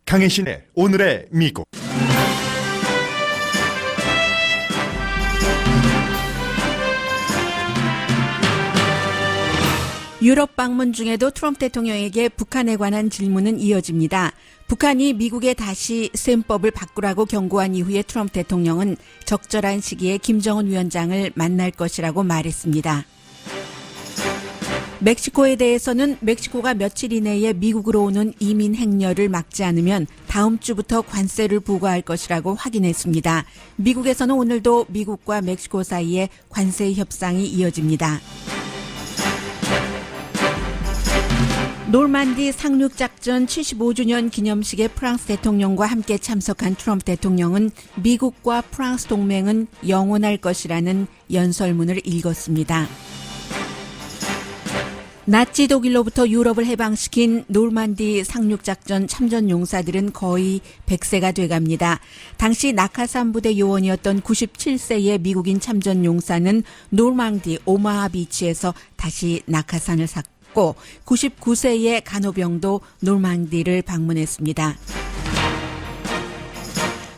강혜신의 오늘의 미국. 유럽 방문 중에도 트럼프 대통령에게 북한에 관한 질문은 이어집니다. 북한이 미국에 다시 셈법을 바꾸라고 경고한 이후에 트럼프 대통령은 적절한 시기에 김정은 위원장을 만날 것이라고 말했습니다. 멕시코에 대해서는 멕시코가 며칠 이내에 미국으로 오는 이민 행렬을 막지 않으면 다음 주부터 관세를 부과할 것이라고 확인했습니다. 미국에서는 오늘도 미국과 멕시코 사이에 관세 협상이 이어집니다. 노르만디 상륙작전 75주년 기념식에 프랑스 대통령과 함께 참석한 트럼프 대통령은 미국과 프랑스 동맹은 영원할 것이라는 연설문을 읽었습니다. 나치 독일로부터 유럽을 해방시킨 노르만디 상륙작전 참전 용사들은 거의 100세가 돼갑니다. 당시 낙하산 부대 요원이었던 97세의 미국인 참전 용사는 노르망디 오마하 비치에서 다시 낙하산을 샀고 99세의 간호병도 노르망디를 방문했습니다.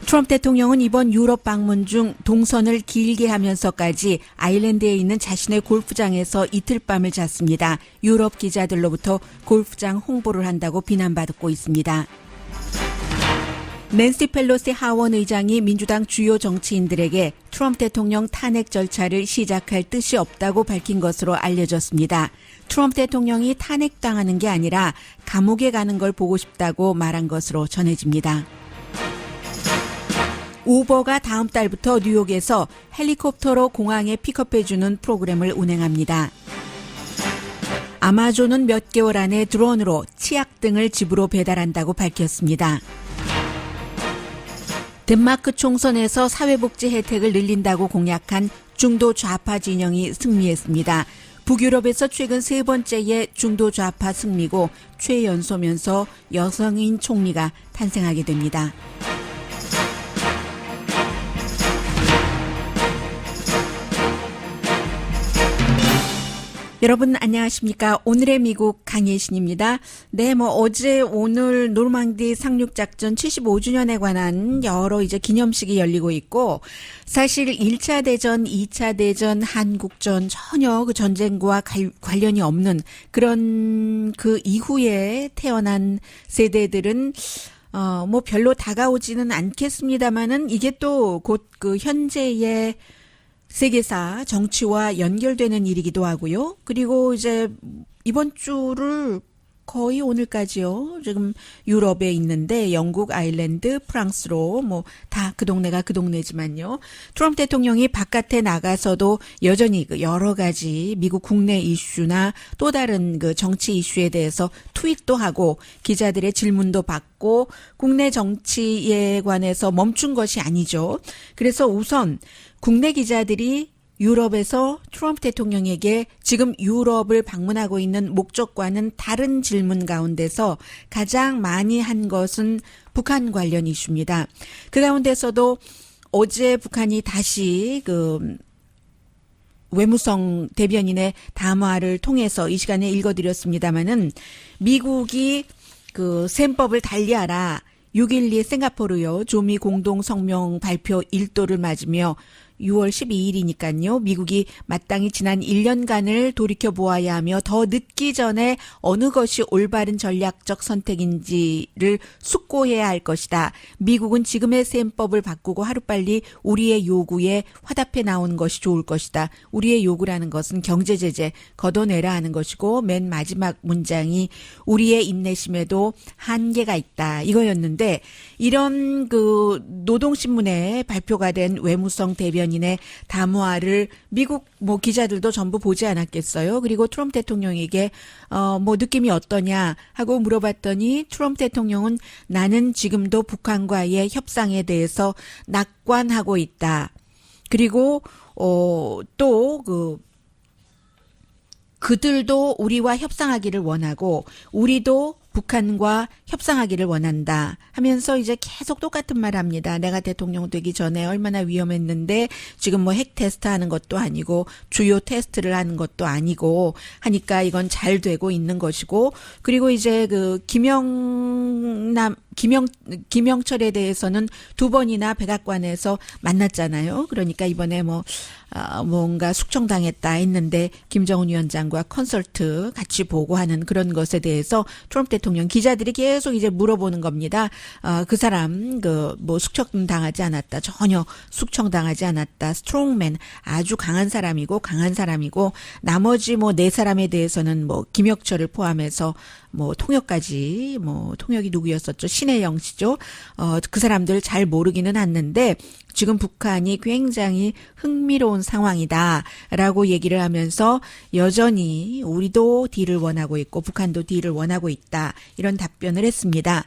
트럼프 대통령은 이번 유럽 방문 중 동선을 길게 하면서까지 아일랜드에 있는 자신의 골프장에서 이틀 밤을 잤습니다. 유럽 기자들로부터 골프장 홍보를 한다고 비난받고 있습니다. 낸시 펠로시 하원 의장이 민주당 주요 정치인들에게 트럼프 대통령 탄핵 절차를 시작할 뜻이 없다고 밝힌 것으로 알려졌습니다. 트럼프 대통령이 탄핵당하는 게 아니라 감옥에 가는 걸 보고 싶다고 말한 것으로 전해집니다. 우버가 다음 달부터 뉴욕에서 헬리콥터로 공항에 픽업해주는 프로그램을 운행합니다. 아마존은 몇 개월 안에 드론으로 치약 등을 집으로 배달한다고 밝혔습니다. 덴마크 총선에서 사회복지 혜택을 늘린다고 공약한 중도 좌파 진영이 승리했습니다. 북유럽에서 최근 세 번째의 중도 좌파 승리고 최연소면서 여성인 총리가 탄생하게 됩니다. 여러분 안녕하십니까? 오늘의 미국 강예신입니다. 네, 어제 오늘 노르망디 상륙작전 75주년에 관한 여러 이제 기념식이 열리고 있고 사실 1차 대전, 2차 대전, 한국전 전혀 그 전쟁과 관련이 없는 그런 그 이후에 태어난 세대들은 별로 다가오지는 않겠습니다만은 이게 또 곧 그 현재의 세계사 정치와 연결되는 일이기도 하고요. 그리고 이제 이번 주를 거의 오늘까지요. 지금 유럽에 있는데 영국, 아일랜드, 프랑스로 다 그 동네가 그 동네지만요. 트럼프 대통령이 바깥에 나가서도 여전히 그 여러 가지 미국 국내 이슈나 또 다른 그 정치 이슈에 대해서 트윗도 하고 기자들의 질문도 받고 국내 정치에 관해서 멈춘 것이 아니죠. 그래서 우선 국내 기자들이 유럽에서 트럼프 대통령에게 지금 유럽을 방문하고 있는 목적과는 다른 질문 가운데서 가장 많이 한 것은 북한 관련 이슈입니다. 그 가운데서도 어제 북한이 다시 그 외무성 대변인의 담화를 통해서 이 시간에 읽어드렸습니다마는 미국이 그 셈법을 달리하라 6.12 싱가포르요 조미 공동 성명 발표 1도를 맞으며 6월 12일이니까요. 미국이 마땅히 지난 1년간을 돌이켜보아야 하며 더 늦기 전에 어느 것이 올바른 전략적 선택인지를 숙고해야 할 것이다. 미국은 지금의 셈법을 바꾸고 하루빨리 우리의 요구에 화답해 나오는 것이 좋을 것이다. 우리의 요구라는 것은 경제제재 걷어내라 하는 것이고 맨 마지막 문장이 우리의 인내심에도 한계가 있다. 이거였는데 이런 그 노동신문에 발표가 된 외무성 대변인의 담화를 미국 기자들도 전부 보지 않았겠어요. 그리고 트럼프 대통령에게 느낌이 어떠냐 하고 물어봤더니 트럼프 대통령은 나는 지금도 북한과의 협상에 대해서 낙관하고 있다. 그리고 또 그들도 우리와 협상하기를 원하고 우리도 북한과 협상하기를 원한다 하면서 이제 계속 똑같은 말 합니다. 내가 대통령 되기 전에 얼마나 위험했는데 지금 핵 테스트 하는 것도 아니고 주요 테스트를 하는 것도 아니고 하니까 이건 잘 되고 있는 것이고 그리고 이제 그 김영철에 대해서는 두 번이나 백악관에서 만났잖아요. 그러니까 이번에 뭔가 숙청당했다 했는데 김정은 위원장과 컨설트 같이 보고하는 그런 것에 대해서 트럼프 대통령 기자들이 계속 이제 물어보는 겁니다. 그 사람 숙청당하지 않았다. 전혀 숙청당하지 않았다. 스트롱맨 아주 강한 사람이고 나머지 네 사람에 대해서는 김혁철을 포함해서 통역까지 통역이 누구였었죠? 신혜영 씨죠. 그 사람들 잘 모르기는 않는데 지금 북한이 굉장히 흥미로운 상황이다라고 얘기를 하면서 여전히 우리도 딜을 원하고 있고 북한도 딜을 원하고 있다. 이런 답변을 했습니다.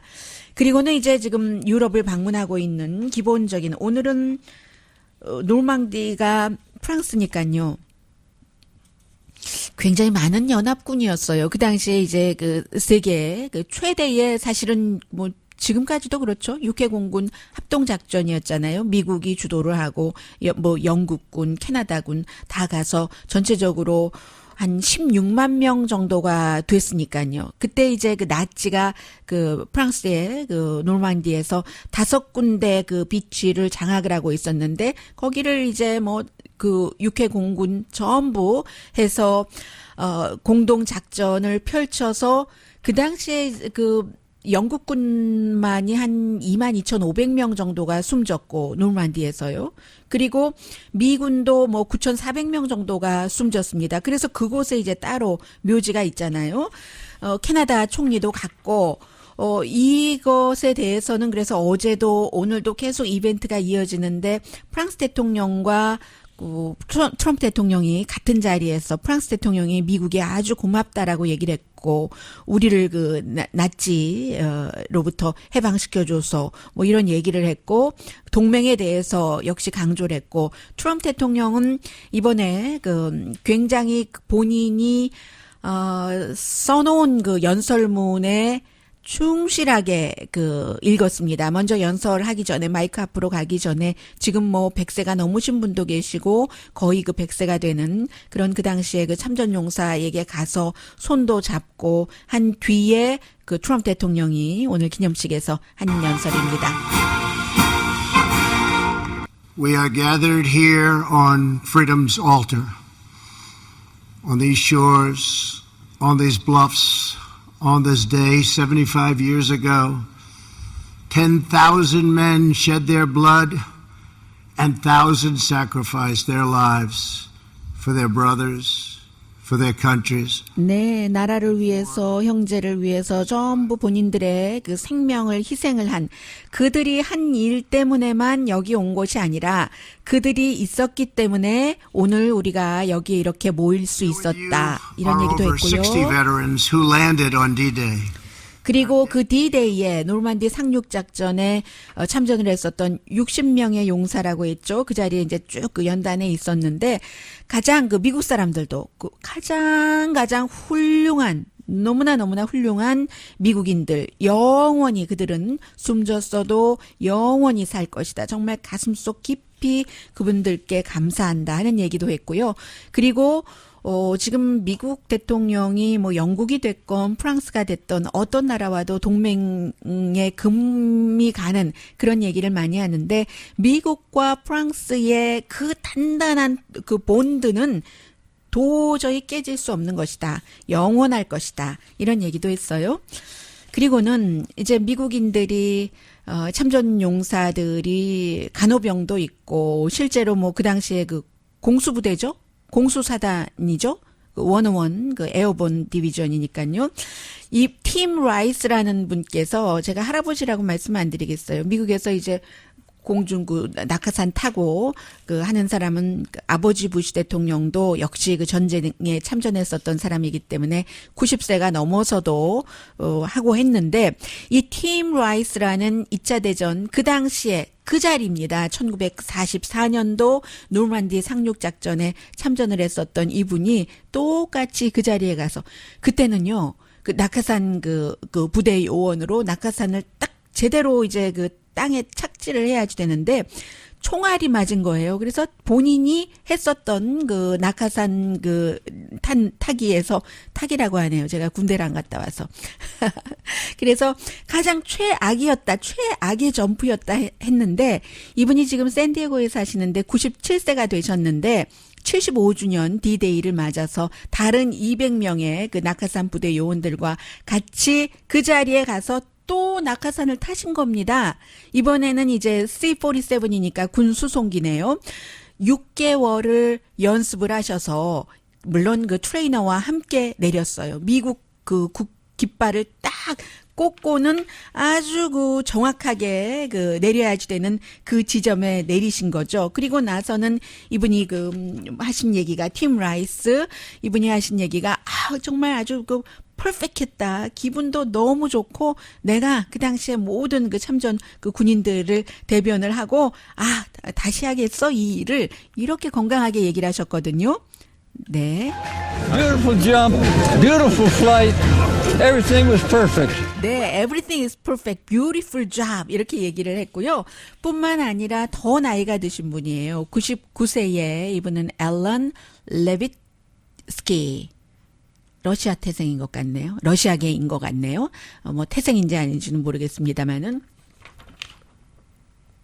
그리고는 이제 지금 유럽을 방문하고 있는 기본적인 오늘은 노르망디가 프랑스니까요. 굉장히 많은 연합군이었어요. 그 당시에 이제 그 세계 최대의 사실은 지금까지도 그렇죠. 육해공군 합동작전이었잖아요. 미국이 주도를 하고 영국군, 캐나다군 다 가서 전체적으로 한 16만 명 정도가 됐으니까요. 그때 이제 나치가 프랑스의 노르망디에서 5군데 비치를 장악을 하고 있었는데 거기를 이제 육해공군 전부 해서 공동 작전을 펼쳐서 그 당시에 영국군만이 한 22,500명 정도가 숨졌고 노르만디에서요. 그리고 미군도 9,400명 정도가 숨졌습니다. 그래서 그곳에 이제 따로 묘지가 있잖아요. 캐나다 총리도 갔고 이것에 대해서는 그래서 어제도 오늘도 계속 이벤트가 이어지는데 프랑스 대통령과 트럼프 대통령이 같은 자리에서 프랑스 대통령이 미국에 아주 고맙다라고 얘기를 했고 우리를 나치로부터 해방시켜줘서 이런 얘기를 했고 동맹에 대해서 역시 강조를 했고 트럼프 대통령은 이번에 굉장히 본인이 써놓은 연설문에 충실하게 읽었습니다. 먼저 연설하기 전에 마이크 앞으로 가기 전에 지금 100세가 넘으신 분도 계시고 거의 100세가 되는 그런 그 당시에 참전용사에게 가서 손도 잡고 한 뒤에 트럼프 대통령이 오늘 기념식에서 한 연설입니다. We are gathered here on freedom's altar, on these shores, on these bluffs. On this day, 75 years ago, 10,000 men shed their blood and thousands sacrificed their lives for their brothers, for their countries. 네, 나라를 위해서, 형제를 위해서 전부 본인들의 생명을 희생을 한 그들이 한 일 때문에만 여기 온 것이 아니라 그들이 있었기 때문에 오늘 우리가 여기에 이렇게 모일 수 있었다. 이런 얘기도 했고요. 그리고 그 D-Day에 노르만디 상륙작전에 참전을 했었던 60명의 용사라고 했죠. 그 자리에 이제 쭉 연단에 있었는데 가장 미국 사람들도 가장 훌륭한 너무나 훌륭한 미국인들 영원히 그들은 숨졌어도 영원히 살 것이다. 정말 가슴속 깊이 그분들께 감사한다 하는 얘기도 했고요. 그리고 지금 미국 대통령이 영국이 됐건 프랑스가 됐던 어떤 나라와도 동맹에 금이 가는 그런 얘기를 많이 하는데 미국과 프랑스의 그 단단한 본드는 도저히 깨질 수 없는 것이다. 영원할 것이다. 이런 얘기도 했어요. 그리고는 이제 미국인들이 참전 용사들이 간호병도 있고 실제로 그 당시에 공수부대죠. 공수사단이죠. 101 에어본 디비전이니까요. 이 팀 라이스라는 분께서 제가 할아버지라고 말씀 안 드리겠어요. 미국에서 이제 공중구 낙하산 타고 하는 사람은 아버지 부시 대통령도 역시 전쟁에 참전했었던 사람이기 때문에 90세가 넘어서도 하고 했는데 이 팀 라이스라는 2차 대전 그 당시에 그 자리입니다. 1944년도 노르만디 상륙작전에 참전을 했었던 이분이 똑같이 그 자리에 가서 그때는요 낙하산 부대 요원으로 낙하산을 딱 제대로 이제 땅에 착지를 해야지 되는데 총알이 맞은 거예요. 그래서 본인이 했었던 그 낙하산 그 타기라고 하네요. 제가 군대를 안 갔다 와서. 그래서 가장 최악의 점프였다 했는데 이분이 지금 샌디에고에 사시는데 97세가 되셨는데 75주년 D-Day를 맞아서 다른 200명의 그 낙하산 부대 요원들과 같이 그 자리에 가서 또 낙하산을 타신 겁니다. 이번에는 이제 C-47이니까 군 수송기네요. 6개월을 연습을 하셔서 물론 그 트레이너와 함께 내렸어요. 미국 그 깃발을 딱 꽂고는 아주 그 정확하게 그 내려야지 되는 그 지점에 내리신 거죠. 그리고 나서는 이분이 그 하신 얘기가 팀 라이스 이분이 하신 얘기가 정말 아주 그 퍼펙트했다. 기분도 너무 좋고 내가 그 당시에 모든 그 참전 그 군인들을 대변을 하고 다시 하겠어 이 일을 이렇게 건강하게 얘기를 하셨거든요. 네. Beautiful jump, beautiful flight. Everything was perfect. 네, everything is perfect, beautiful job 이렇게 얘기를 했고요. 뿐만 아니라 더 나이가 드신 분이에요. 99세에 이분은 앨런 레비츠키. 러시아 태생인 것 같네요. 러시아계인 것 같네요. 뭐 태생인지 아닌지는 모르겠습니다만은.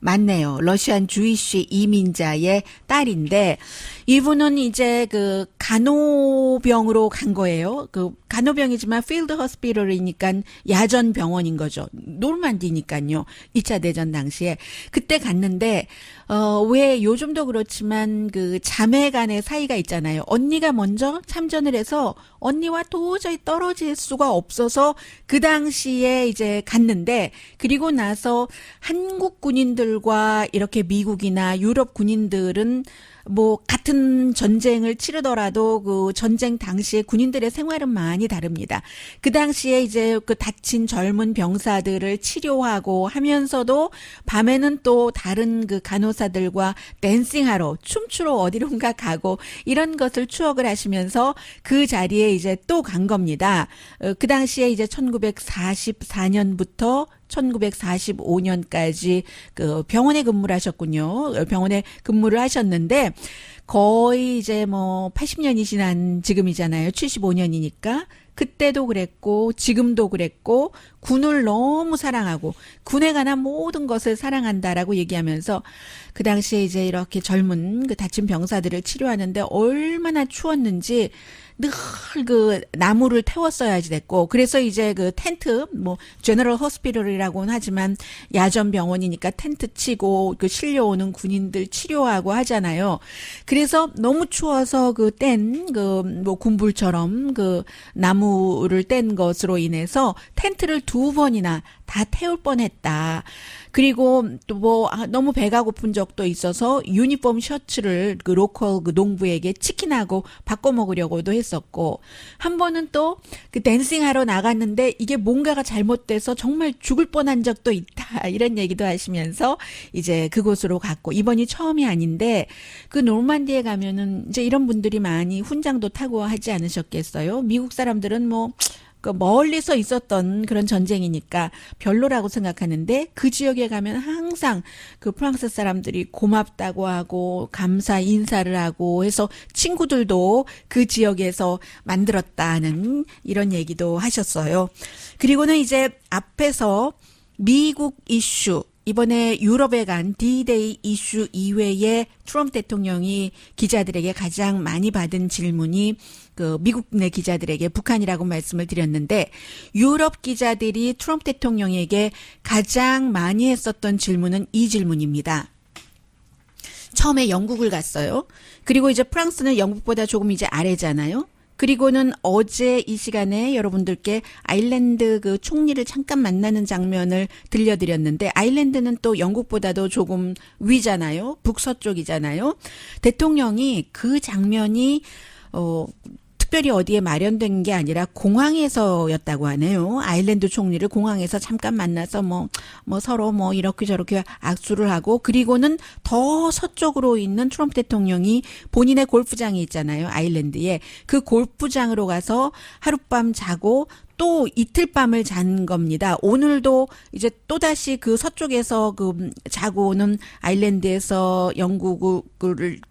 맞네요. 러시안 주이쉬 이민자의 딸인데 이분은 이제 그 간호병으로 간 거예요. 그 간호병이지만 필드 허스피털이니까 야전 병원인 거죠. 노르만디니까요. 2차 대전 당시에 그때 갔는데 왜 요즘도 그렇지만 그 자매 간의 사이가 있잖아요. 언니가 먼저 참전을 해서 언니와 도저히 떨어질 수가 없어서 그 당시에 이제 갔는데 그리고 나서 한국 군인들과 이렇게 미국이나 유럽 군인들은 뭐 같은 전쟁을 치르더라도 그 전쟁 당시에 군인들의 생활은 많이 다릅니다. 그 당시에 이제 그 다친 젊은 병사들을 치료하고 하면서도 밤에는 또 다른 그 간호사들과 댄싱하러 춤추러 어디론가 가고 이런 것을 추억을 하시면서 그 자리에 이제 또 간 겁니다. 그 당시에 이제 1944년부터 1945년까지 그 병원에 근무를 하셨군요. 병원에 근무를 하셨는데 거의 이제 뭐 80년이 지난 지금이잖아요. 75년이니까. 그때도 그랬고 지금도 그랬고 군을 너무 사랑하고 군에 관한 모든 것을 사랑한다라고 얘기하면서 그 당시에 이제 이렇게 젊은 그 다친 병사들을 치료하는데 얼마나 추웠는지 늘 그 나무를 태웠어야지 됐고 그래서 이제 그 텐트 뭐 제너럴 허스피털이라고는 하지만 야전 병원이니까 텐트 치고 그 실려오는 군인들 치료하고 하잖아요. 그래서 너무 추워서 그 뗀 그 뭐 군불처럼 그 나무를 뗀 것으로 인해서 텐트를 2번이나 다 태울 뻔했다. 그리고 또 뭐 너무 배가 고픈 적도 있어서 유니폼 셔츠를 그 로컬 그 농부에게 치킨하고 바꿔 먹으려고도 했었고 한 번은 또 그 댄싱하러 나갔는데 이게 뭔가가 잘못돼서 정말 죽을 뻔한 적도 있다. 이런 얘기도 하시면서 이제 그곳으로 갔고 이번이 처음이 아닌데 그 노르만디에 가면은 이제 이런 분들이 많이 훈장도 타고 하지 않으셨겠어요? 미국 사람들은 뭐 그 멀리서 있었던 그런 전쟁이니까 별로라고 생각하는데 그 지역에 가면 항상 그 프랑스 사람들이 고맙다고 하고 감사 인사를 하고 해서 친구들도 그 지역에서 만들었다는 이런 얘기도 하셨어요. 그리고는 이제 앞에서 미국 이슈 이번에 유럽에 간 D-Day 이슈 이외에 트럼프 대통령이 기자들에게 가장 많이 받은 질문이 그 미국 내 기자들에게 북한이라고 말씀을 드렸는데 유럽 기자들이 트럼프 대통령에게 가장 많이 했었던 질문은 이 질문입니다. 처음에 영국을 갔어요. 그리고 이제 프랑스는 영국보다 조금 이제 아래잖아요. 그리고는 어제 이 시간에 여러분들께 아일랜드 그 총리를 잠깐 만나는 장면을 들려드렸는데 아일랜드는 또 영국보다도 조금 위잖아요. 북서쪽이잖아요. 대통령이 그 장면이 특별히 어디에 마련된 게 아니라 공항에서였다고 하네요. 아일랜드 총리를 공항에서 잠깐 만나서 뭐 서로 뭐 이렇게 저렇게 악수를 하고 그리고는 더 서쪽으로 있는 트럼프 대통령이 본인의 골프장이 있잖아요. 아일랜드에. 그 골프장으로 가서 하룻밤 자고 또 이틀 밤을 잔 겁니다. 오늘도 이제 또다시 그 서쪽에서 그 자고 오는 아일랜드에서 영국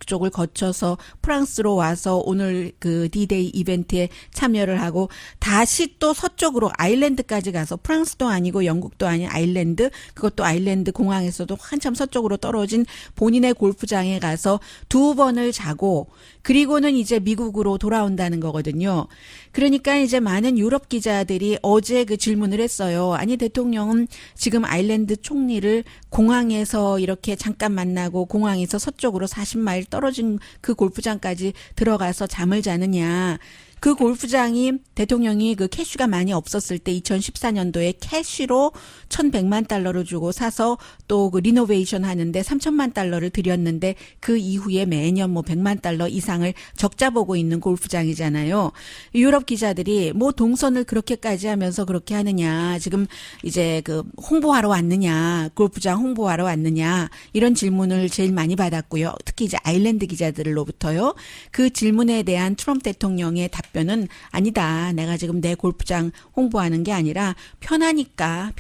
쪽을 거쳐서 프랑스로 와서 오늘 그 D-Day 이벤트에 참여를 하고 다시 또 서쪽으로 아일랜드까지 가서 프랑스도 아니고 영국도 아닌 아일랜드, 그것도 아일랜드 공항에서도 한참 서쪽으로 떨어진 본인의 골프장에 가서 2번을 자고 그리고는 이제 미국으로 돌아온다는 거거든요. 그러니까 이제 많은 유럽 기자들이 어제 그 질문을 했어요. 아니 대통령은 지금 아일랜드 총리를 공항에서 이렇게 잠깐 만나고 공항에서 서쪽으로 40마일 떨어진 그 골프장까지 들어가서 잠을 자느냐. 그 골프장이 대통령이 그 캐시가 많이 없었을 때 2014년도에 캐시로 1,100만 달러를 주고 사서 또 그 리노베이션 하는데 3천만 달러를 들였는데 그 이후에 매년 뭐 100만 달러 이상을 적자 보고 있는 골프장이잖아요. 유럽 기자들이 뭐 동선을 그렇게까지 하면서 그렇게 하느냐. 지금 이제 그 홍보하러 왔느냐. 골프장 홍보하러 왔느냐. 이런 질문을 제일 많이 받았고요. 특히 이제 아일랜드 기자들로부터요. 그 질문에 대한 트럼프 대통령의 답변은 아니다. 내가 지금 내 골프장 홍보하는 게 아니라 편하니까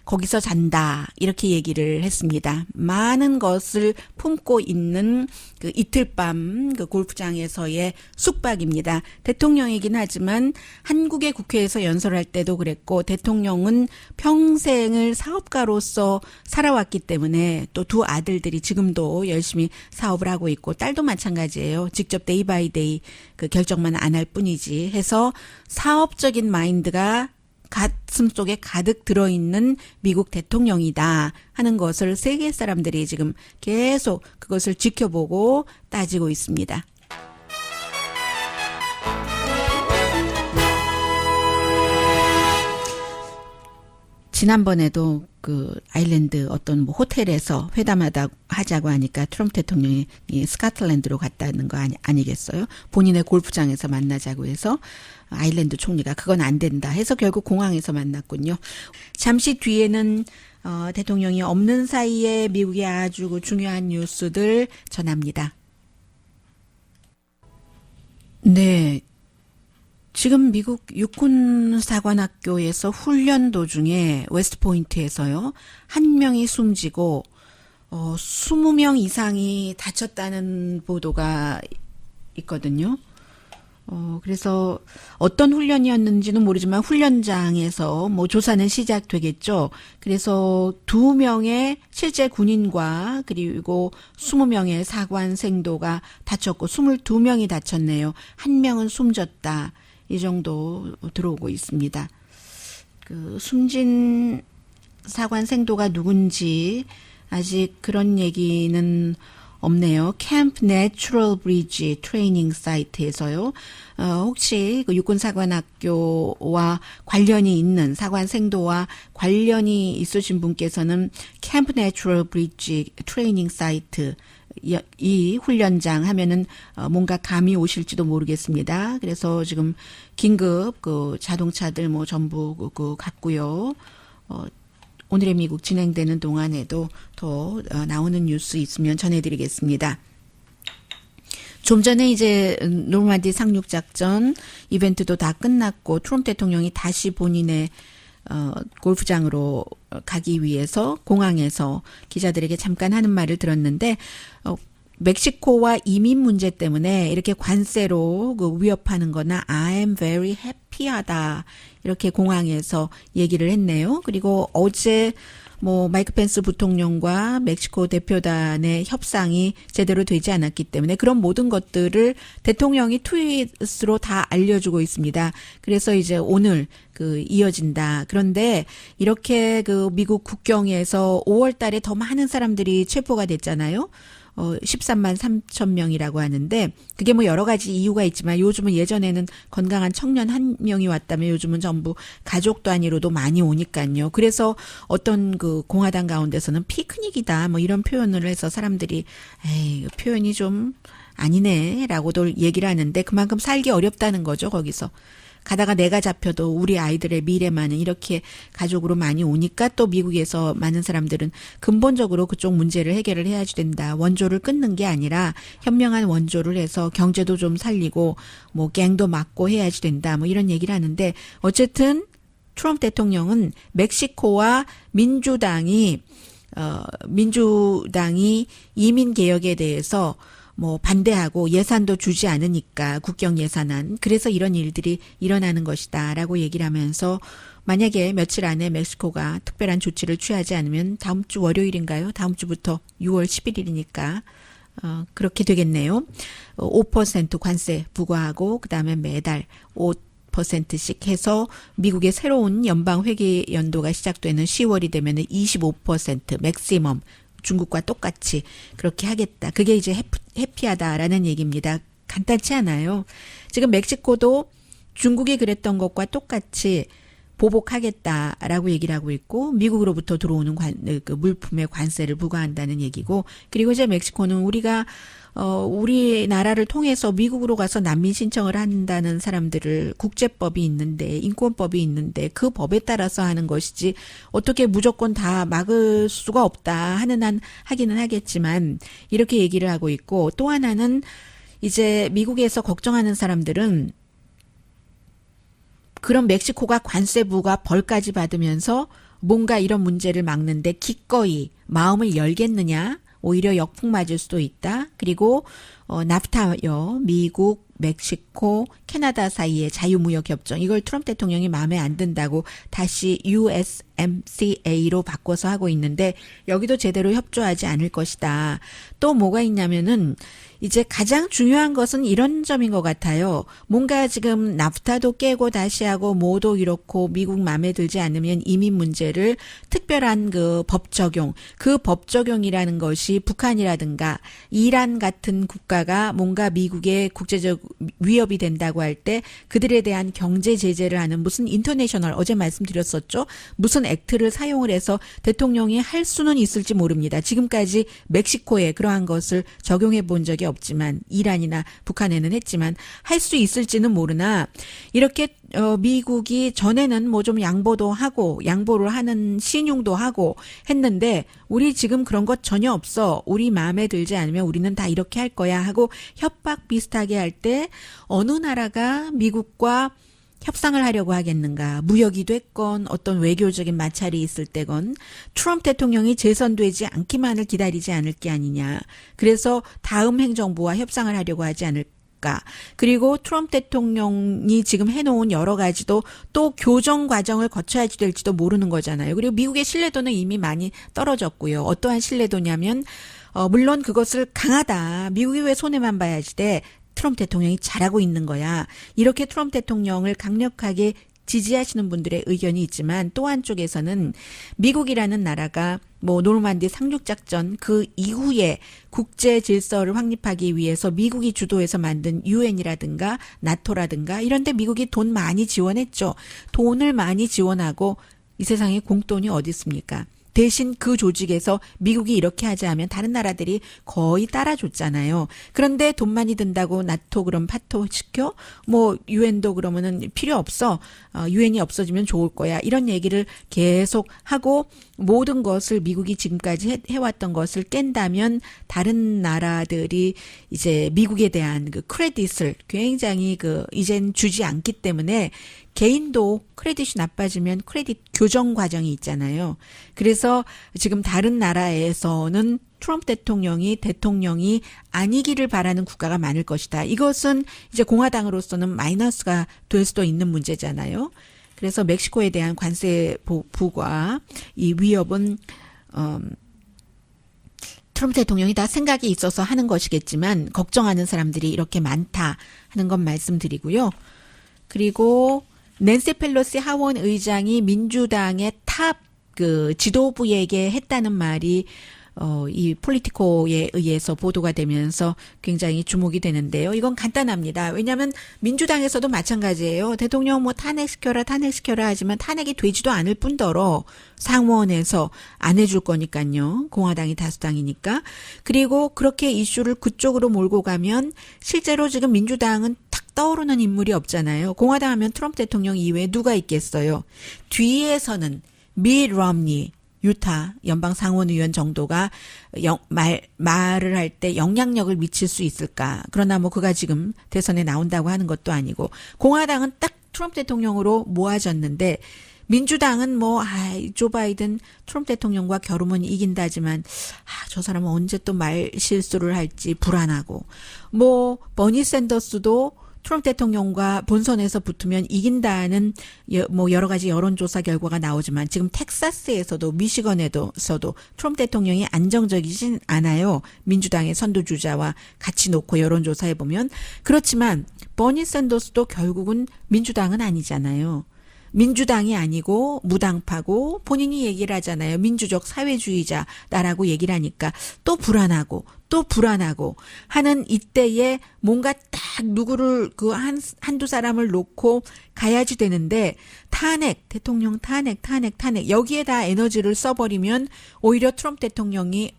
거기서 잔다. 이렇게 얘기를 했습니다. 많은 것을 품고 있는 그 이틀밤 그 골프장에서의 숙박입니다. 대통령이긴 하지만 한국의 국회에서 연설할 때도 그랬고 대통령은 평생을 사업가로서 살아왔기 때문에 또 두 아들들이 지금도 열심히 사업을 하고 있고 딸도 마찬가지예요. 직접 데이 바이 데이 그 결정만 안 할 뿐이지 해서 사업적인 마인드가 가슴 속에 가득 들어있는 미국 대통령이다 하는 것을 세계 사람들이 지금 계속 그것을 지켜보고 따지고 있습니다. 지난번에도 그 아일랜드 어떤 뭐 호텔에서 하자고 하니까 트럼프 대통령이 스코틀랜드로 갔다는 거 아니겠어요? 본인의 골프장에서 만나자고 해서 아일랜드 총리가 그건 안 된다 해서 결국 공항에서 만났군요. 잠시 뒤에는 대통령이 없는 사이에 미국의 아주 중요한 뉴스들 전합니다. 네. 지금 미국 육군사관학교에서 훈련 도중에 웨스트포인트에서요. 한 명이 숨지고 20명 이상이 다쳤다는 보도가 있거든요. 그래서 어떤 훈련이었는지는 모르지만 훈련장에서 뭐 조사는 시작되겠죠. 그래서 2명의 실제 군인과 그리고 20명의 사관생도가 다쳤고 22명이 다쳤네요. 1명은 숨졌다. 이 정도 들어오고 있습니다. 그 숨진 사관생도가 누군지 아직 그런 얘기는 없네요. 캠프 내추럴 브리지 트레이닝 사이트에서요. 혹시 그 육군사관학교와 관련이 있는 사관생도와 관련이 있으신 분께서는 캠프 내추럴 브리지 트레이닝 사이트 이 훈련장 하면은 뭔가 감이 오실지도 모르겠습니다. 그래서 지금 긴급 그 자동차들 뭐 전부 그 갔고요. 오늘의 미국 진행되는 동안에도 더 나오는 뉴스 있으면 전해드리겠습니다. 좀 전에 이제 노르만디 상륙작전 이벤트도 다 끝났고 트럼프 대통령이 다시 본인의 골프장으로 가기 위해서 공항에서 기자들에게 잠깐 하는 말을 들었는데 멕시코와 이민 문제 때문에 이렇게 관세로 그 위협하는 거나 I'm very happy하다 이렇게 공항에서 얘기를 했네요. 그리고 어제 뭐 마이크 펜스 부통령과 멕시코 대표단의 협상이 제대로 되지 않았기 때문에 그런 모든 것들을 대통령이 트윗으로 다 알려주고 있습니다. 그래서 이제 오늘 그 이어진다. 그런데 이렇게 그 미국 국경에서 5월 달에 더 많은 사람들이 체포가 됐잖아요. 13만 3천 명이라고 하는데 그게 뭐 여러 가지 이유가 있지만 요즘은 예전에는 건강한 청년 한 명이 왔다면 요즘은 전부 가족 단위로도 많이 오니까요. 그래서 어떤 그 공화당 가운데서는 피크닉이다 뭐 이런 표현을 해서 사람들이 에이 표현이 좀 아니네라고도 얘기를 하는데 그만큼 살기 어렵다는 거죠 거기서. 가다가 내가 잡혀도 우리 아이들의 미래만은 이렇게 가족으로 많이 오니까 또 미국에서 많은 사람들은 근본적으로 그쪽 문제를 해결을 해야 된다. 원조를 끊는 게 아니라 현명한 원조를 해서 경제도 좀 살리고 뭐 갱도 막고 해야지 된다. 뭐 이런 얘기를 하는데 어쨌든 트럼프 대통령은 멕시코와 민주당이 이민 개혁에 대해서 뭐 반대하고 예산도 주지 않으니까 국경 예산안 그래서 이런 일들이 일어나는 것이다라고 얘기를 하면서 만약에 며칠 안에 멕시코가 특별한 조치를 취하지 않으면 다음 주 월요일인가요? 다음 주부터 6월 11일이니까 그렇게 되겠네요. 5% 관세 부과하고 그다음에 매달 5%씩 해서 미국의 새로운 연방 회계 연도가 시작되는 10월이 되면 25% 맥시멈 중국과 똑같이 그렇게 하겠다. 그게 이제 해피하다라는 얘기입니다. 간단치 않아요. 지금 멕시코도 중국이 그랬던 것과 똑같이 보복하겠다라고 얘기를 하고 있고 미국으로부터 들어오는 그 물품의 관세를 부과한다는 얘기고 그리고 이제 멕시코는 우리나라를 통해서 미국으로 가서 난민 신청을 한다는 사람들을 국제법이 있는데 인권법이 있는데 그 법에 따라서 하는 것이지 어떻게 무조건 다 막을 수가 없다 하는 한 하기는 하겠지만 이렇게 얘기를 하고 있고 또 하나는 이제 미국에서 걱정하는 사람들은 그럼 멕시코가 관세 부과 벌까지 받으면서 뭔가 이런 문제를 막는데 기꺼이 마음을 열겠느냐? 오히려 역풍 맞을 수도 있다. 그리고 나프타요. 미국, 멕시코, 캐나다 사이의 자유무역 협정. 이걸 트럼프 대통령이 마음에 안 든다고 다시 USMCA로 바꿔서 하고 있는데 여기도 제대로 협조하지 않을 것이다. 또 뭐가 있냐면은 이제 가장 중요한 것은 이런 점인 것 같아요. 뭔가 지금 나프타도 깨고 다시 하고 뭐도 이렇고 미국 마음에 들지 않으면 이민 문제를 특별한 그 법 적용, 그 법 적용이라는 것이 북한이라든가 이란 같은 국가가 뭔가 미국의 국제적 위협이 된다고 할 때 그들에 대한 경제 제재를 하는 무슨 인터내셔널 어제 말씀드렸었죠. 무슨 액트를 사용을 해서 대통령이 할 수는 있을지 모릅니다. 지금까지 멕시코에 그러한 것을 적용해 본 적이 없지만 이란이나 북한에는 했지만 할 수 있을지는 모르나 이렇게 미국이 전에는 뭐 좀 양보도 하고 양보를 하는 신용도 하고 했는데 우리 지금 그런 것 전혀 없어. 우리 마음에 들지 않으면 우리는 다 이렇게 할 거야 하고 협박 비슷하게 할 때 어느 나라가 미국과 협상을 하려고 하겠는가. 무역이 됐건 어떤 외교적인 마찰이 있을 때건 트럼프 대통령이 재선되지 않기만을 기다리지 않을 게 아니냐. 그래서 다음 행정부와 협상을 하려고 하지 않을까. 그리고 트럼프 대통령이 지금 해놓은 여러 가지도 또 교정 과정을 거쳐야 될지도 모르는 거잖아요. 그리고 미국의 신뢰도는 이미 많이 떨어졌고요. 어떠한 신뢰도냐면 물론 그것을 강하다. 미국이 왜 손해만 봐야지 돼. 트럼프 대통령이 잘하고 있는 거야. 이렇게 트럼프 대통령을 강력하게 지지하시는 분들의 의견이 있지만 또 한쪽에서는 미국이라는 나라가 뭐 노르만디 상륙작전 그 이후에 국제 질서를 확립하기 위해서 미국이 주도해서 만든 유엔이라든가 나토라든가 이런 데 미국이 돈 많이 지원했죠. 돈을 많이 지원하고 이 세상에 공돈이 어디 있습니까? 대신 그 조직에서 미국이 이렇게 하자 하면 다른 나라들이 거의 따라줬잖아요. 그런데 돈 많이 든다고 나토 그럼 파토 시켜? 뭐 유엔도 그러면은 필요 없어. 유엔이 없어지면 좋을 거야. 이런 얘기를 계속 하고 모든 것을 미국이 지금까지 해왔던 것을 깬다면 다른 나라들이 이제 미국에 대한 그 크레딧을 굉장히 이젠 주지 않기 때문에 개인도 크레딧이 나빠지면 크레딧 교정 과정이 있잖아요. 그래서 지금 다른 나라에서는 트럼프 대통령이 아니기를 바라는 국가가 많을 것이다. 이것은 이제 공화당으로서는 마이너스가 될 수도 있는 문제잖아요. 그래서 멕시코에 대한 관세 부과 이 위협은 트럼프 대통령이 다 생각이 있어서 하는 것이겠지만 걱정하는 사람들이 이렇게 많다 하는 건 말씀드리고요. 그리고 낸시 펠로시 하원 의장이 민주당의 탑 지도부에게 했다는 말이 이 폴리티코에 의해서 보도가 되면서 굉장히 주목이 되는데요. 이건 간단합니다. 왜냐하면 민주당에서도 마찬가지예요. 대통령 뭐 탄핵시켜라 하지만 탄핵이 되지도 않을 뿐더러 상원에서 안 해줄 거니까요. 공화당이 다수당이니까. 그리고 그렇게 이슈를 그쪽으로 몰고 가면 실제로 지금 민주당은 탁 떠오르는 인물이 없잖아요. 공화당 하면 트럼프 대통령 이외에 누가 있겠어요. 뒤에서는 밋 romney 유타 연방 상원의원 정도가 말을 할 때 영향력을 미칠 수 있을까. 그러나 뭐 그가 지금 대선에 나온다고 하는 것도 아니고 공화당은 딱 트럼프 대통령으로 모아졌는데 민주당은 조 바이든 트럼프 대통령과 겨루면 이긴다지만 저 사람은 언제 또 말 실수를 할지 불안하고 버니 샌더스도 트럼프 대통령과 본선에서 붙으면 이긴다는 여러 가지 여론조사 결과가 나오지만 지금 텍사스에서도 미시건에서도 트럼프 대통령이 안정적이진 않아요. 민주당의 선두주자와 같이 놓고 여론조사해 보면. 그렇지만 버니 샌더스도 결국은 민주당은 아니잖아요. 민주당이 아니고 무당파고 본인이 얘기를 하잖아요. 민주적 사회주의자다라고 얘기를 하니까 또 불안하고 하는 이때에 뭔가 딱 누구를 한두 사람을 놓고 가야지 되는데 대통령 탄핵 여기에 다 에너지를 써버리면 오히려 트럼프 대통령이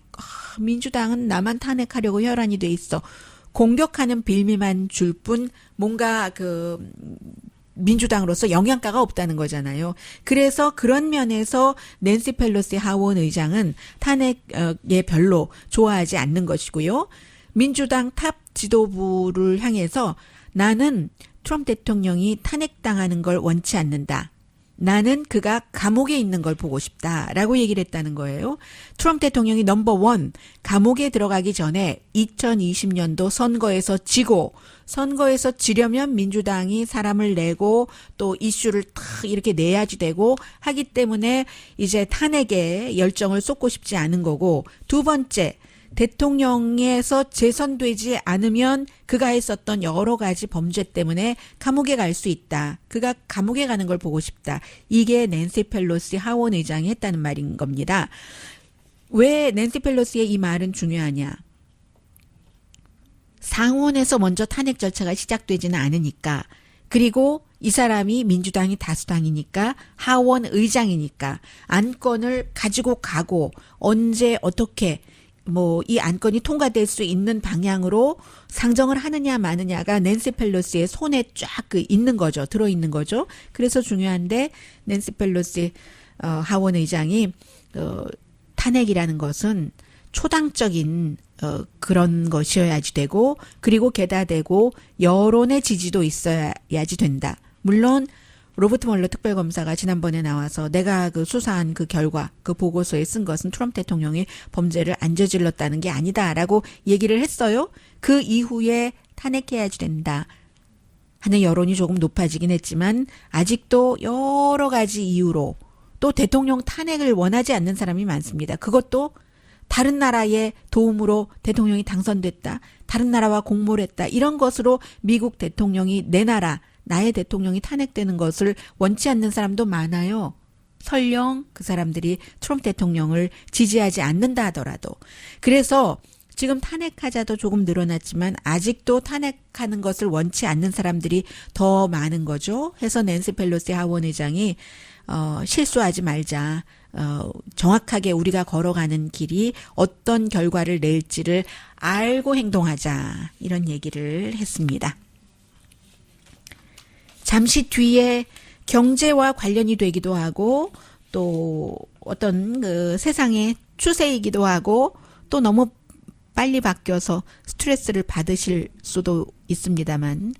민주당은 나만 탄핵하려고 혈안이 돼 있어. 공격하는 빌미만 줄 뿐 뭔가 민주당으로서 영향가가 없다는 거잖아요. 그래서 그런 면에서 낸시 펠로시 하원 의장은 탄핵에 별로 좋아하지 않는 것이고요. 민주당 탑 지도부를 향해서 나는 트럼프 대통령이 탄핵당하는 걸 원치 않는다. 나는 그가 감옥에 있는 걸 보고 싶다라고 얘기를 했다는 거예요. 트럼프 대통령이 넘버원 감옥에 들어가기 전에 2020년도 선거에서 지려면 민주당이 사람을 내고 또 이슈를 탁 이렇게 내야지 되고 하기 때문에 이제 탄핵에 열정을 쏟고 싶지 않은 거고, 두 번째 대통령에서 재선되지 않으면 그가 했었던 여러 가지 범죄 때문에 감옥에 갈 수 있다. 그가 감옥에 가는 걸 보고 싶다. 이게 낸시 펠로시 하원 의장이 했다는 말인 겁니다. 왜 낸시 펠로시의 이 말은 중요하냐? 상원에서 먼저 탄핵 절차가 시작되지는 않으니까, 그리고 이 사람이 민주당이 다수당이니까 하원 의장이니까 안건을 가지고 가고 언제 어떻게 이 안건이 통과될 수 있는 방향으로 상정을 하느냐 마느냐가 낸시 펠로시의 손에 쫙 있는 거죠. 들어있는 거죠. 그래서 중요한데 낸시 펠로시 하원 의장이 탄핵이라는 것은 초당적인 그런 것이어야지 되고, 그리고 게다대고 여론의 지지도 있어야지 된다. 물론 로버트 멀러 특별검사가 지난번에 나와서 내가 수사한 결과, 보고서에 쓴 것은 트럼프 대통령이 범죄를 안 저질렀다는 게 아니다라고 얘기를 했어요. 그 이후에 탄핵해야지 된다 하는 여론이 조금 높아지긴 했지만 아직도 여러 가지 이유로 또 대통령 탄핵을 원하지 않는 사람이 많습니다. 그것도 다른 나라의 도움으로 대통령이 당선됐다, 다른 나라와 공모를 했다, 이런 것으로 미국 대통령이 내 나라, 나의 대통령이 탄핵되는 것을 원치 않는 사람도 많아요. 설령 그 사람들이 트럼프 대통령을 지지하지 않는다 하더라도. 그래서 지금 탄핵하자도 조금 늘어났지만 아직도 탄핵하는 것을 원치 않는 사람들이 더 많은 거죠. 해서 낸시 펠로시 하원 의장이 실수하지 말자. 정확하게 우리가 걸어가는 길이 어떤 결과를 낼지를 알고 행동하자. 이런 얘기를 했습니다. 잠시 뒤에 경제와 관련이 되기도 하고 또 어떤 세상의 추세이기도 하고 또 너무 빨리 바뀌어서 스트레스를 받으실 수도 있습니다만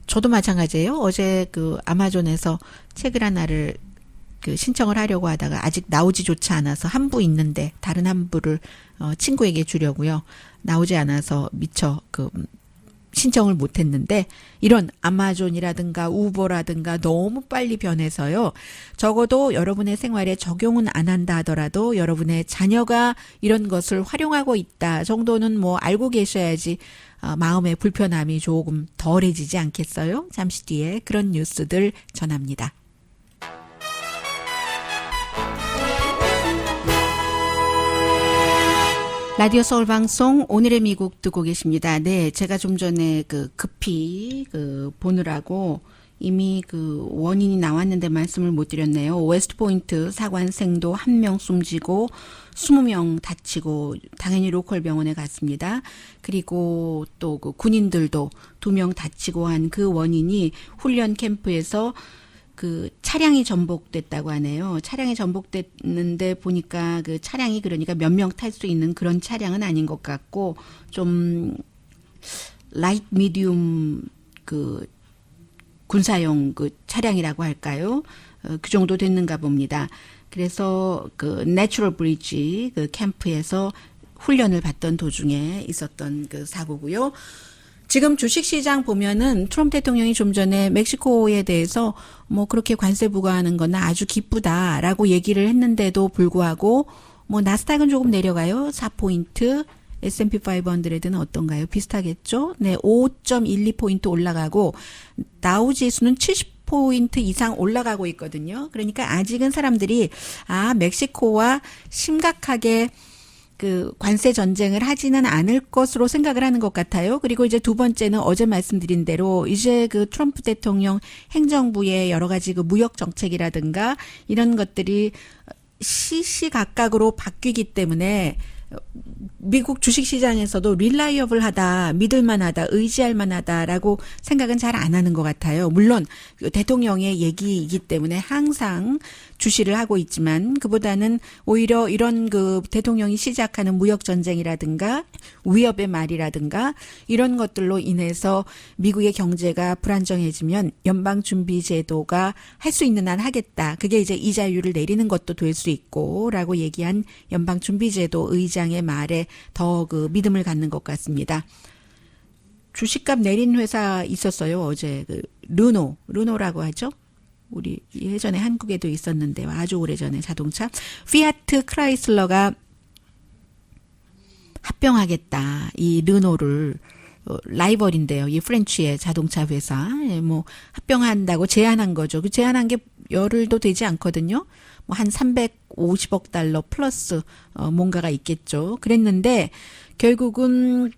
저도 마찬가지예요. 어제 아마존에서 책을 하나를 신청을 하려고 하다가 아직 나오지조차 않아서 한 부 있는데 다른 한 부를 친구에게 주려고요. 나오지 않아서 미처 신청을 못했는데, 이런 아마존이라든가 우버라든가 너무 빨리 변해서요. 적어도 여러분의 생활에 적용은 안 한다 하더라도 여러분의 자녀가 이런 것을 활용하고 있다 정도는 알고 계셔야지 마음의 불편함이 조금 덜해지지 않겠어요? 잠시 뒤에 그런 뉴스들 전합니다. 라디오 서울 방송 오늘의 미국 듣고 계십니다. 네, 제가 좀 전에 급히 보느라고 이미 원인이 나왔는데 말씀을 못 드렸네요. 웨스트포인트 사관생도 1명 숨지고 20명 다치고 당연히 로컬 병원에 갔습니다. 그리고 또 군인들도 2명 다치고 한 그 원인이 훈련 캠프에서 차량이 전복됐다고 하네요. 차량이 전복됐는데 보니까 차량이 그러니까 몇 명 탈 수 있는 그런 차량은 아닌 것 같고 좀 라이트 미디움 군사용 차량이라고 할까요? 그 정도 됐는가 봅니다. 그래서 내추럴 브리지 캠프에서 훈련을 받던 도중에 있었던 사고고요. 지금 주식시장 보면은 트럼프 대통령이 좀 전에 멕시코에 대해서 그렇게 관세 부과하는 건 아주 기쁘다라고 얘기를 했는데도 불구하고 나스닥은 조금 내려가요. 4포인트. S&P 500는 어떤가요? 비슷하겠죠? 네, 5.12포인트 올라가고 다우지수는 70포인트 이상 올라가고 있거든요. 그러니까 아직은 사람들이 멕시코와 심각하게 관세 전쟁을 하지는 않을 것으로 생각을 하는 것 같아요. 그리고 이제 두 번째는 어제 말씀드린 대로 이제 트럼프 대통령 행정부의 여러 가지 무역 정책이라든가 이런 것들이 시시각각으로 바뀌기 때문에 미국 주식시장에서도 릴라이어블하다, 믿을만하다, 의지할만하다라고 생각은 잘 안 하는 것 같아요. 물론 대통령의 얘기이기 때문에 항상 주시를 하고 있지만 그보다는 오히려 이런 대통령이 시작하는 무역 전쟁이라든가 위협의 말이라든가 이런 것들로 인해서 미국의 경제가 불안정해지면 연방준비제도가 할 수 있는 한 하겠다. 그게 이제 이자율을 내리는 것도 될 수 있고라고 얘기한 연방준비제도 의장의 말에 더 믿음을 갖는 것 같습니다. 주식값 내린 회사 있었어요. 어제 르노라고 하죠. 우리 예전에 한국에도 있었는데 아주 오래전에 자동차 피아트 크라이슬러가 합병하겠다. 이 르노를 라이벌인데요. 이 프렌치의 자동차 회사 합병한다고 제안한 거죠. 그 제안한 게 열흘도 되지 않거든요. 한 350억 달러 플러스 뭔가가 있겠죠. 그랬는데 결국은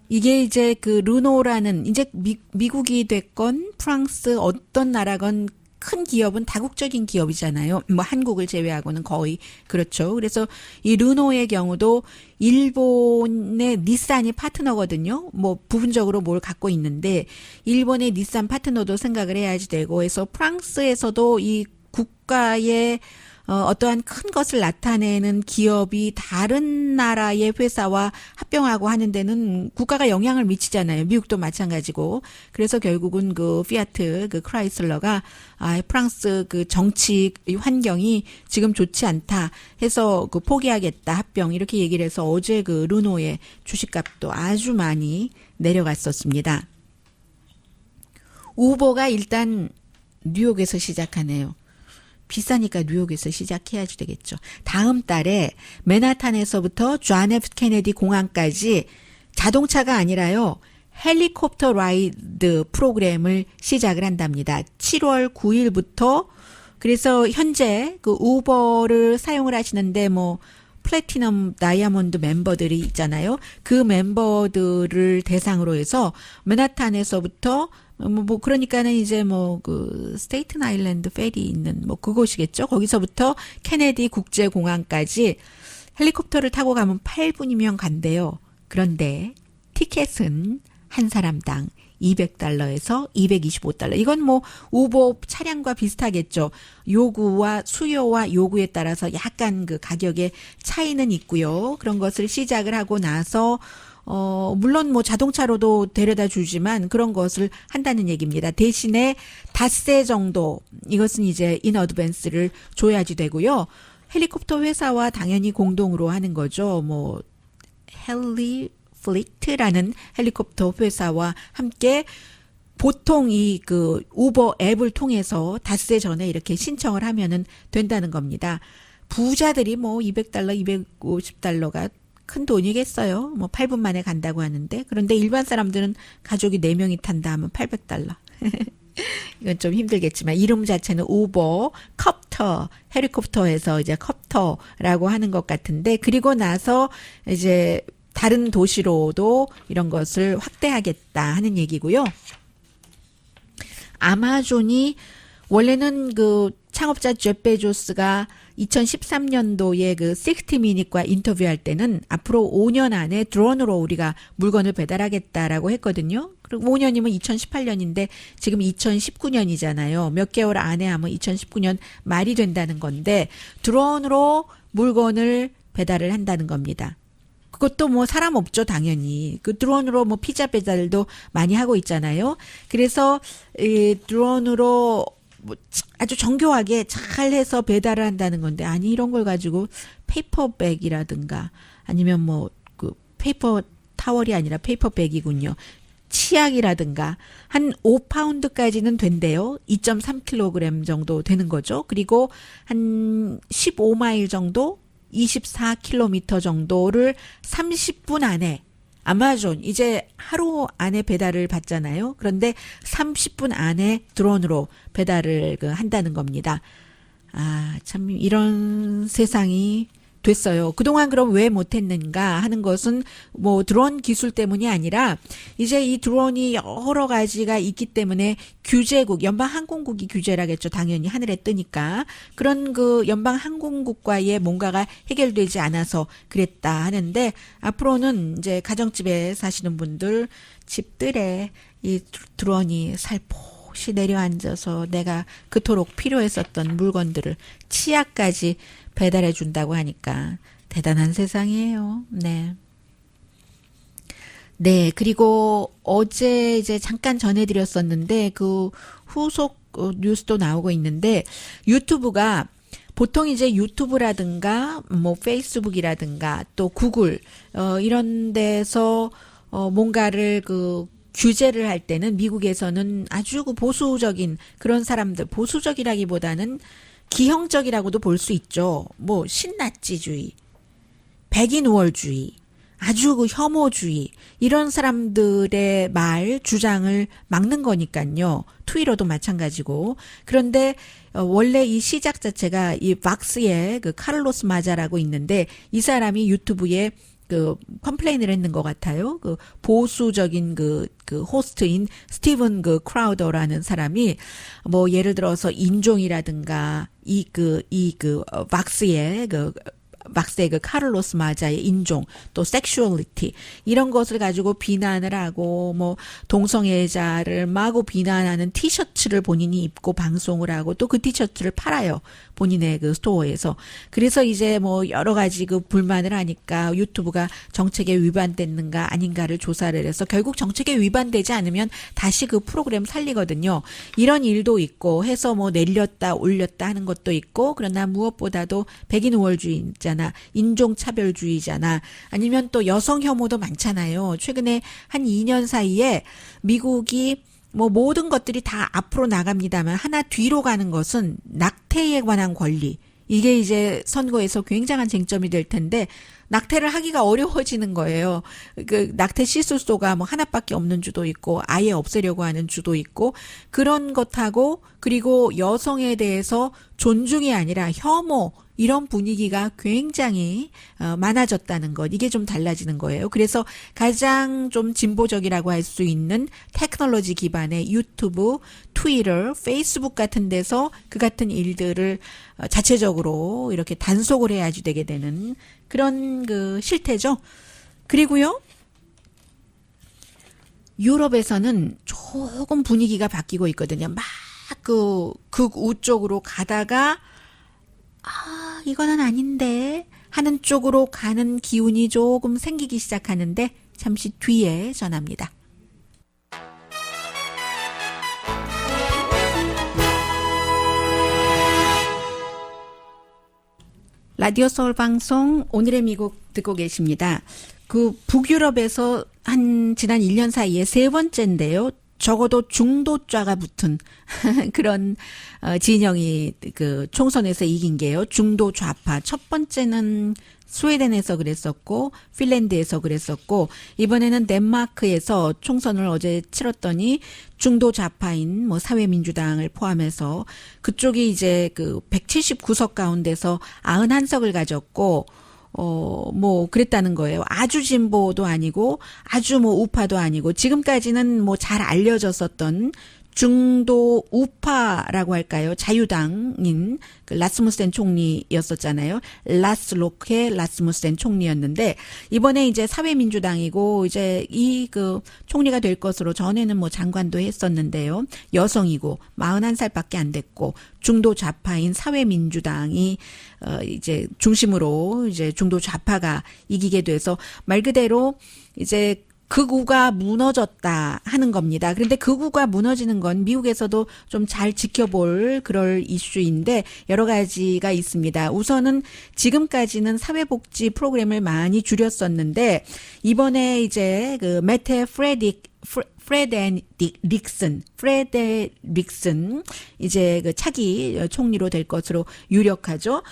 이게 이제 르노라는 이제 미국이 됐건 프랑스 어떤 나라건 큰 기업은 다국적인 기업이잖아요. 한국을 제외하고는 거의 그렇죠. 그래서 이 르노의 경우도 일본의 닛산이 파트너거든요. 부분적으로 뭘 갖고 있는데 일본의 닛산 파트너도 생각을 해야지 되고 해서 프랑스에서도 이 국가의 어떠한 큰 것을 나타내는 기업이 다른 나라의 회사와 합병하고 하는 데는 국가가 영향을 미치잖아요. 미국도 마찬가지고. 그래서 결국은 피아트 크라이슬러가 프랑스 정치 환경이 지금 좋지 않다 해서 포기하겠다 합병 이렇게 얘기를 해서 어제 르노의 주식값도 아주 많이 내려갔었습니다. 우버가 일단 뉴욕에서 시작하네요. 비싸니까 뉴욕에서 시작해야지 되겠죠. 다음 달에 맨하탄에서부터 존 F 케네디 공항까지 자동차가 아니라요. 헬리콥터 라이드 프로그램을 시작을 한답니다. 7월 9일부터 그래서 현재 우버를 사용을 하시는데 플래티넘 다이아몬드 멤버들이 있잖아요. 그 멤버들을 대상으로 해서 맨하탄에서부터 그러니까는 이제 스테이튼 아일랜드 페리 있는 그곳이겠죠. 거기서부터 케네디 국제공항까지 헬리콥터를 타고 가면 8분이면 간대요. 그런데 티켓은 한 사람당 $200에서 $225. 이건 우버 차량과 비슷하겠죠. 요구와 수요와 요구에 따라서 약간 가격의 차이는 있고요. 그런 것을 시작을 하고 나서 물론 자동차로도 데려다 주지만 그런 것을 한다는 얘기입니다. 대신에 닷새 정도 이것은 이제 인 어드밴스를 줘야지 되고요. 헬리콥터 회사와 당연히 공동으로 하는 거죠. 헬리플릭트라는 헬리콥터 회사와 함께 보통 우버 앱을 통해서 닷새 전에 이렇게 신청을 하면은 된다는 겁니다. 부자들이 $200, $250가 큰 돈이겠어요. 8분 만에 간다고 하는데. 그런데 일반 사람들은 가족이 4명이 탄다 하면 $800. 이건 좀 힘들겠지만 이름 자체는 우버, 컵터, 헬리콥터에서 이제 컵터라고 하는 것 같은데 그리고 나서 이제 다른 도시로도 이런 것을 확대하겠다 하는 얘기고요. 아마존이 원래는 그 창업자 제프 베조스가 2013년도에 그 60미닛과 인터뷰할 때는 앞으로 5년 안에 드론으로 우리가 물건을 배달하겠다라고 했거든요. 그리고 5년이면 2018년인데 지금 2019년이잖아요. 몇 개월 안에 하면 2019년 말이 된다는 건데 드론으로 물건을 배달을 한다는 겁니다. 그것도 뭐 사람 없죠, 당연히. 그 드론으로 뭐 피자 배달도 많이 하고 있잖아요. 그래서 이 드론으로 뭐 아주 정교하게 잘 해서 배달을 한다는 건데 아니 이런 걸 가지고 페이퍼백이라든가 아니면 뭐 그 페이퍼 타월이 아니라 페이퍼백이군요. 치약이라든가 한 5파운드까지는 된대요. 2.3kg 정도 되는 거죠. 그리고 한 15마일 정도 24km 정도를 30분 안에 아마존 이제 하루 안에 배달을 받잖아요. 그런데 30분 안에 드론으로 배달을 한다는 겁니다. 아, 참 이런 세상이 됐어요. 그동안 그럼 왜 못했는가 하는 것은 뭐 드론 기술 때문이 아니라 이제 이 드론이 여러 가지가 있기 때문에 규제국, 연방항공국이 규제라겠죠. 당연히 하늘에 뜨니까. 그런 그 연방항공국과의 뭔가가 해결되지 않아서 그랬다 하는데 앞으로는 이제 가정집에 사시는 분들 집들에 이 드론이 살포시 내려앉아서 내가 그토록 필요했었던 물건들을 치약까지 배달해 준다고 하니까 대단한 세상이에요. 네. 네, 그리고 어제 이제 잠깐 전해드렸었는데 그 후속 뉴스도 나오고 있는데 유튜브가 보통 이제 유튜브라든가 뭐 페이스북이라든가 또 구글 이런 데서 뭔가를 그 규제를 할 때는 미국에서는 아주 그 보수적인 그런 사람들 보수적이라기보다는 기형적이라고도 볼 수 있죠. 뭐 신나치주의, 백인 우월주의, 아주 그 혐오주의 이런 사람들의 말 주장을 막는 거니까요. 트위터도 마찬가지고. 그런데 원래 이 시작 자체가 이 박스의 그 카를로스 마자라고 있는데 이 사람이 유튜브에 그 컴플레인을 했는 것 같아요. 그 보수적인 그 호스트인 스티븐 그 크라우더라는 사람이 뭐 예를 들어서 인종이라든가 박스의 그 카를로스 마자의 인종 또 섹슈얼리티 이런 것을 가지고 비난을 하고 뭐 동성애자를 마구 비난하는 티셔츠를 본인이 입고 방송을 하고 또 그 티셔츠를 팔아요. 본인의 그 스토어에서. 그래서 이제 뭐 여러 가지 그 불만을 하니까 유튜브가 정책에 위반됐는가 아닌가를 조사를 해서 결국 정책에 위반되지 않으면 다시 그 프로그램 살리거든요. 이런 일도 있고 해서 뭐 내렸다 올렸다 하는 것도 있고 그러나 무엇보다도 백인 우월주의잖아. 인종차별주의잖아. 아니면 또 여성 혐오도 많잖아요. 최근에 한 2년 사이에 미국이 뭐 모든 것들이 다 앞으로 나갑니다만 하나 뒤로 가는 것은 낙태에 관한 권리. 이게 이제 선거에서 굉장한 쟁점이 될 텐데 낙태를 하기가 어려워지는 거예요. 그 낙태 시술소가 뭐 하나밖에 없는 주도 있고 아예 없애려고 하는 주도 있고 그런 것하고 그리고 여성에 대해서 존중이 아니라 혐오 이런 분위기가 굉장히 많아졌다는 것. 이게 좀 달라지는 거예요. 그래서 가장 좀 진보적이라고 할 수 있는 테크놀로지 기반의 유튜브, 트위터, 페이스북 같은 데서 그 같은 일들을 자체적으로 이렇게 단속을 해야지 되게 되는 그런 그 실태죠. 그리고요. 유럽에서는 조금 분위기가 바뀌고 있거든요. 막 그 극우 쪽으로 가다가 이거는 아닌데 하는 쪽으로 가는 기운이 조금 생기기 시작하는데 잠시 뒤에 전합니다. 라디오 서울 방송 오늘의 미국 듣고 계십니다. 그 북유럽에서 한 지난 1년 사이에 세 번째인데요. 적어도 중도좌가 붙은 그런 진영이 그 총선에서 이긴 게요. 중도 좌파. 첫 번째는 스웨덴에서 그랬었고 핀란드에서 그랬었고 이번에는 덴마크에서 총선을 어제 치렀더니 중도 좌파인 뭐 사회민주당을 포함해서 그쪽이 이제 그 179석 가운데서 91석을 가졌고 뭐 그랬다는 거예요. 아주 진보도 아니고 아주 뭐 우파도 아니고 지금까지는 뭐 잘 알려졌었던 중도 우파라고 할까요? 자유당인 그 라스무센 총리였었잖아요. 라스로케 라스무센 총리였는데 이번에 이제 사회민주당이고 이제 이 그 총리가 될 것으로 전에는 뭐 장관도 했었는데요. 여성이고 41살밖에 안 됐고 중도 좌파인 사회민주당이 이제 중심으로 이제 중도 좌파가 이기게 돼서 말 그대로 이제 극우가 무너졌다 하는 겁니다. 그런데 극우가 무너지는 건 미국에서도 좀 잘 지켜볼 그럴 이슈인데 여러 가지가 있습니다. 우선은 지금까지는 사회복지 프로그램을 많이 줄였었는데 이번에 이제 그 매테 프레데릭슨 이제 그 차기 총리로 될 것으로 유력하죠.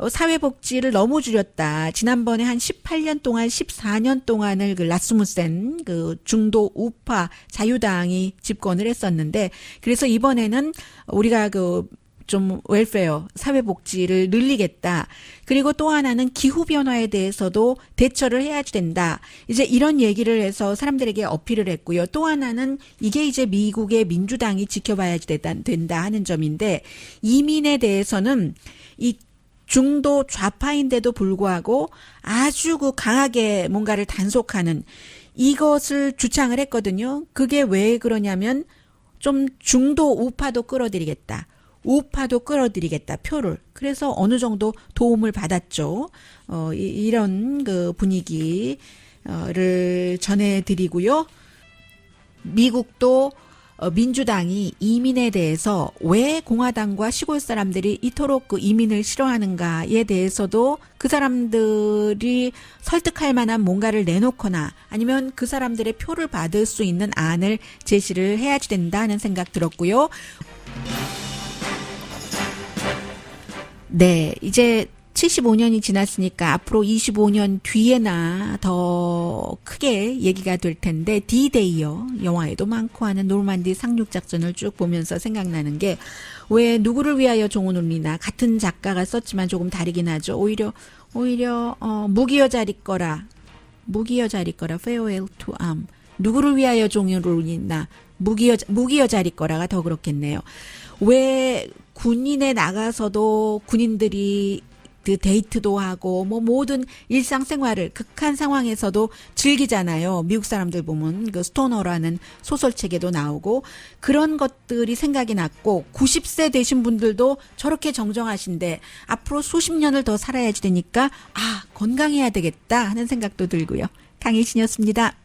사회복지를 너무 줄였다. 지난번에 한 18년 동안 14년 동안을 그 라스무센 그 중도 우파 자유당이 집권을 했었는데 그래서 이번에는 우리가 그 좀 웰페어 사회복지를 늘리겠다. 그리고 또 하나는 기후변화에 대해서도 대처를 해야 된다. 이제 이런 얘기를 해서 사람들에게 어필을 했고요. 또 하나는 이게 이제 미국의 민주당이 지켜봐야 된다 하는 점인데 이민에 대해서는 이 중도 좌파인데도 불구하고 아주 그 강하게 뭔가를 단속하는 이것을 주창을 했거든요. 그게 왜 그러냐면 좀 중도 우파도 끌어들이겠다. 우파도 끌어들이겠다 표를. 그래서 어느 정도 도움을 받았죠. 이런 그 분위기를 전해드리고요. 미국도 민주당이 이민에 대해서 왜 공화당과 시골 사람들이 이토록 그 이민을 싫어하는가에 대해서도 그 사람들이 설득할 만한 뭔가를 내놓거나 아니면 그 사람들의 표를 받을 수 있는 안을 제시를 해야 된다는 생각 들었고요. 네, 이제 75년이 지났으니까 앞으로 25년 뒤에나 더 크게 얘기가 될 텐데 D-Day요. 영화에도 많고 하는 노르만디 상륙작전을 쭉 보면서 생각나는 게 왜 누구를 위하여 종은 울리나 같은 작가가 썼지만 조금 다르긴 하죠. 오히려 무기여 자리거라 Farewell to Arm. 누구를 위하여 종을 울리나 무기여 자리거라가 더 그렇겠네요. 왜 군인에 나가서도 군인들이 그 데이트도 하고 뭐 모든 일상생활을 극한 상황에서도 즐기잖아요. 미국 사람들 보면 그 스토너라는 소설책에도 나오고 그런 것들이 생각이 났고 90세 되신 분들도 저렇게 정정하신데 앞으로 수십 년을 더 살아야지 되니까 건강해야 되겠다 하는 생각도 들고요. 강혜신이었습니다.